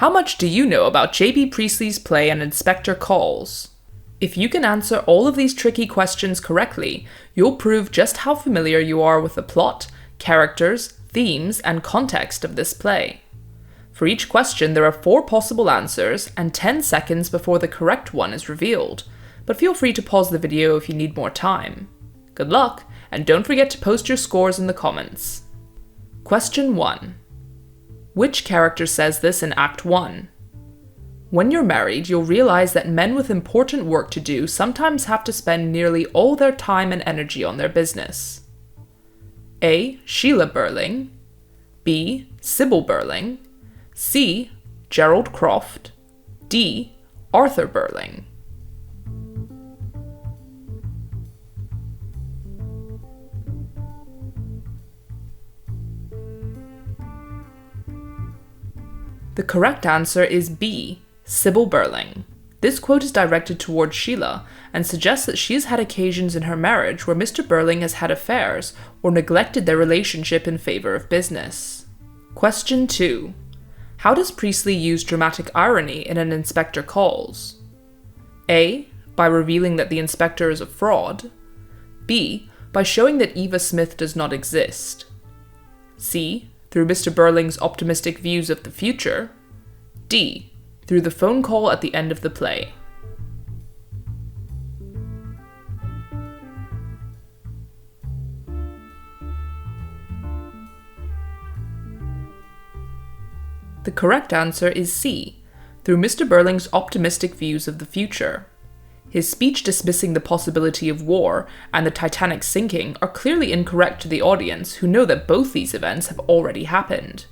How much do you know about J.B. Priestley's play An Inspector Calls? If you can answer all of these tricky questions correctly, you'll prove just how familiar you are with the plot, characters, themes, and context of this play. For each question, there are 4 possible answers and 10 seconds before the correct one is revealed, but feel free to pause the video if you need more time. Good luck, and don't forget to post your scores in the comments. Question 1. Which character says this in Act 1? When you're married, you'll realize that men with important work to do sometimes have to spend nearly all their time and energy on their business. A. Sheila Burling. B. Sybil Burling. C. Gerald Croft. D. Arthur Burling. The correct answer is B. Sybil Burling. This quote is directed towards Sheila and suggests that she has had occasions in her marriage where Mr. Burling has had affairs or neglected their relationship in favor of business. Question 2. How does Priestley use dramatic irony in An Inspector Calls? A. By revealing that the inspector is a fraud. B. By showing that Eva Smith does not exist. C. Through Mr. Burling's optimistic views of the future. D. Through the phone call at the end of the play. The correct answer is C. Through Mr. Burling's optimistic views of the future. His speech dismissing the possibility of war and the Titanic sinking are clearly incorrect to the audience who know that both these events have already happened.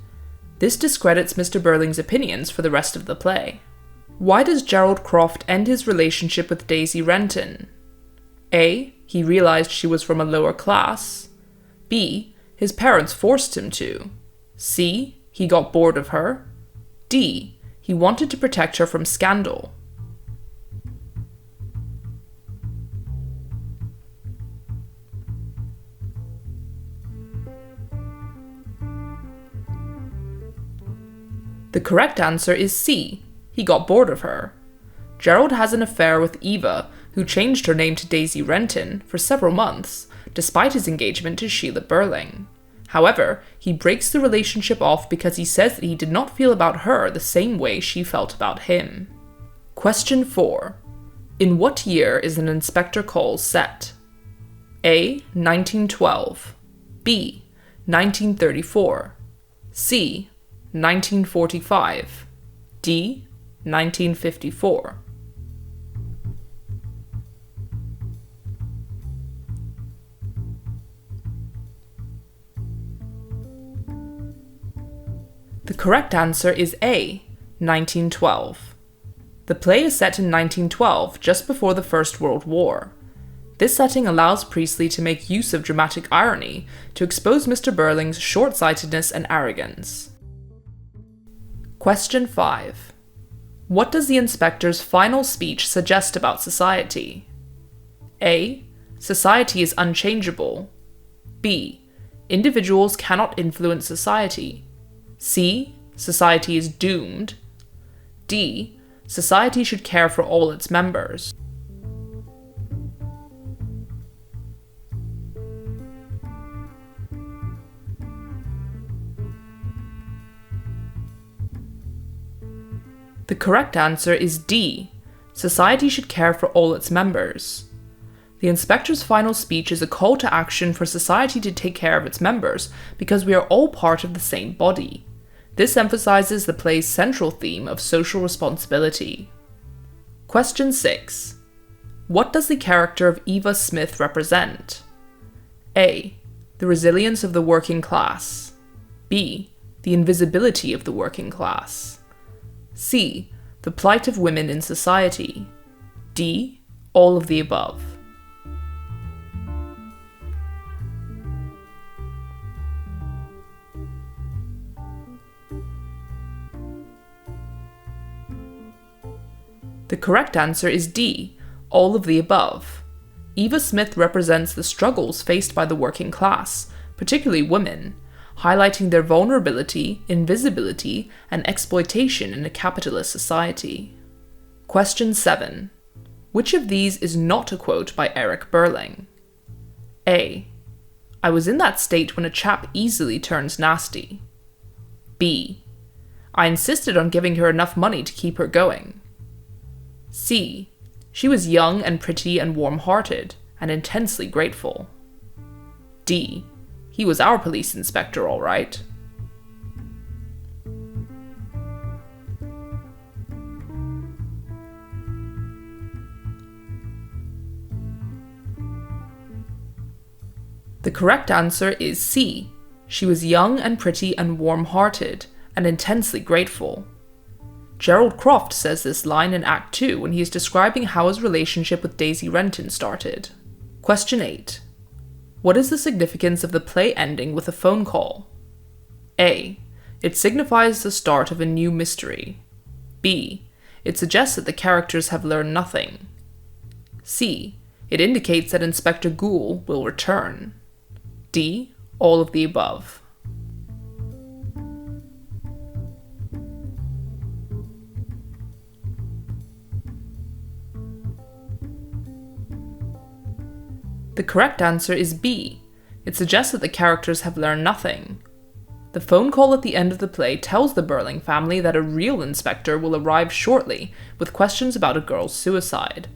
This discredits Mr. Burling's opinions for the rest of the play. Why does Gerald Croft end his relationship with Daisy Renton? A. He realized she was from a lower class. B. His parents forced him to. C. He got bored of her. D. He wanted to protect her from scandal. The correct answer is C. He got bored of her. Gerald has an affair with Eva, who changed her name to Daisy Renton, for several months, despite his engagement to Sheila Burling. However, he breaks the relationship off because he says that he did not feel about her the same way she felt about him. Question 4. In what year is An Inspector Calls set? A. 1912. B. 1934. C. 1945. D. 1954. The correct answer is A. 1912. The play is set in 1912, just before the First World War. This setting allows Priestley to make use of dramatic irony to expose Mr. Burling's short-sightedness and arrogance. Question 5. What does the inspector's final speech suggest about society? A. Society is unchangeable. B. Individuals cannot influence society. C. Society is doomed. D. Society should care for all its members. The correct answer is D. Society should care for all its members. The inspector's final speech is a call to action for society to take care of its members because we are all part of the same body. This emphasizes the play's central theme of social responsibility. Question 6. What does the character of Eva Smith represent? A. The resilience of the working class. B. The invisibility of the working class. C. The plight of women in society. D. All of the above. The correct answer is D. All of the above. Eva Smith represents the struggles faced by the working class, particularly women, highlighting their vulnerability, invisibility, and exploitation in a capitalist society. Question 7. Which of these is not a quote by Eric Berling? A. I was in that state when a chap easily turns nasty. B. I insisted on giving her enough money to keep her going. C. She was young and pretty and warm-hearted, and intensely grateful. D. He was our police inspector, all right. The correct answer is C. She was young and pretty and warm-hearted, and intensely grateful. Gerald Croft says this line in Act 2 when he is describing how his relationship with Daisy Renton started. Question 8. What is the significance of the play ending with a phone call? A. It signifies the start of a new mystery. B. It suggests that the characters have learned nothing. C. It indicates that Inspector Goole will return. D. All of the above. The correct answer is B. It suggests that the characters have learned nothing. The phone call at the end of the play tells the Berling family that a real inspector will arrive shortly with questions about a girl's suicide.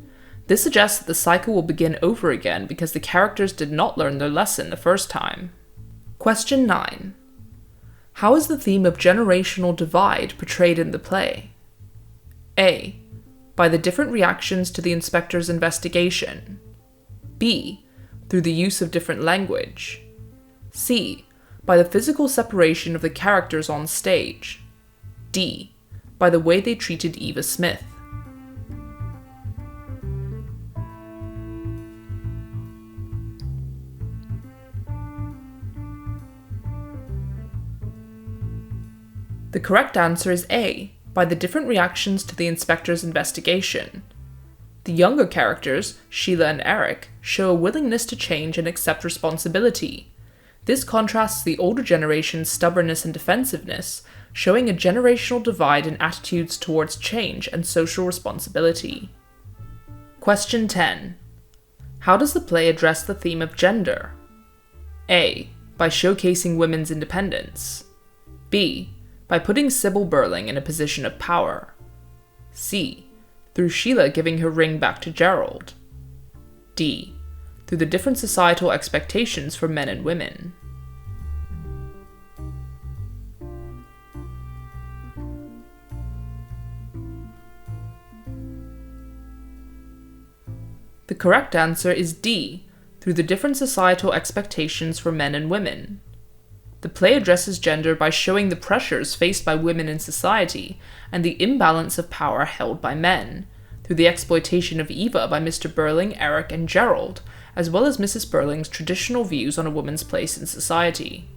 This suggests that the cycle will begin over again because the characters did not learn their lesson the first time. Question 9. How is the theme of generational divide portrayed in the play? A. By the different reactions to the inspector's investigation. B. Through the use of different language. C. By the physical separation of the characters on stage. D. By the way they treated Eva Smith. The correct answer is A. By the different reactions to the inspector's investigation. The younger characters, Sheila and Eric, show a willingness to change and accept responsibility. This contrasts the older generation's stubbornness and defensiveness, showing a generational divide in attitudes towards change and social responsibility. Question 10. How does the play address the theme of gender? A. By showcasing women's independence. B. By putting Sybil Berling in a position of power. C. Through Sheila giving her ring back to Gerald. D. Through the different societal expectations for men and women. The correct answer is D. Through the different societal expectations for men and women. The play addresses gender by showing the pressures faced by women in society and the imbalance of power held by men, through the exploitation of Eva by Mr. Berling, Eric, and Gerald, as well as Mrs. Berling's traditional views on a woman's place in society.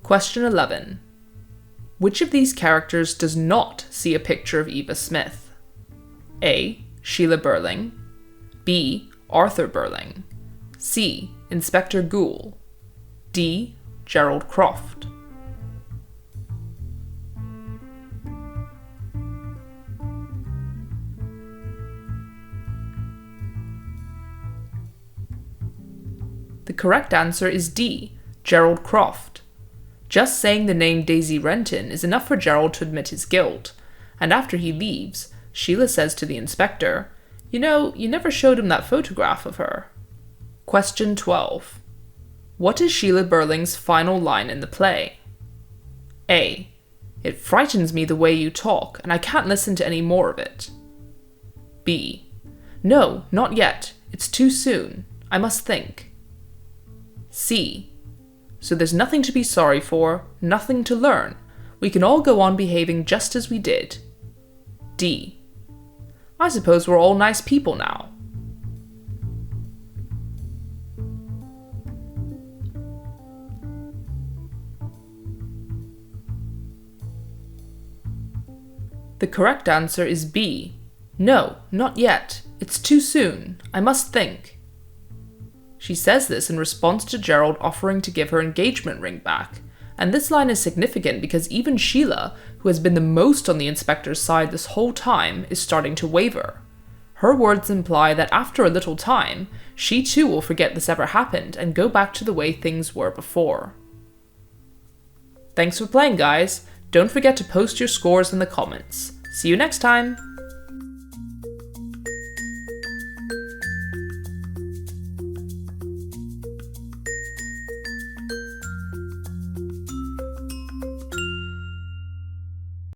Question 11. Which of these characters does not see a picture of Eva Smith? A. Sheila Berling. B. Arthur Berling. C. Inspector Goole. D. Gerald Croft. The correct answer is D. Gerald Croft. Just saying the name Daisy Renton is enough for Gerald to admit his guilt, and after he leaves, Sheila says to the inspector, "You know, you never showed him that photograph of her." Question 12. What is Sheila Berling's final line in the play? A. It frightens me the way you talk, and I can't listen to any more of it. B. No, not yet. It's too soon. I must think. C. So there's nothing to be sorry for, nothing to learn. We can all go on behaving just as we did. D. I suppose we're all nice people now. The correct answer is B. No, not yet. It's too soon. I must think. She says this in response to Gerald offering to give her engagement ring back, And this line is significant because even Sheila, who has been the most on the inspector's side this whole time, is starting to waver. Her words imply that after a little time, she too will forget this ever happened and go back to the way things were before. Thanks for playing, guys. Don't forget to post your scores in the comments. See you next time!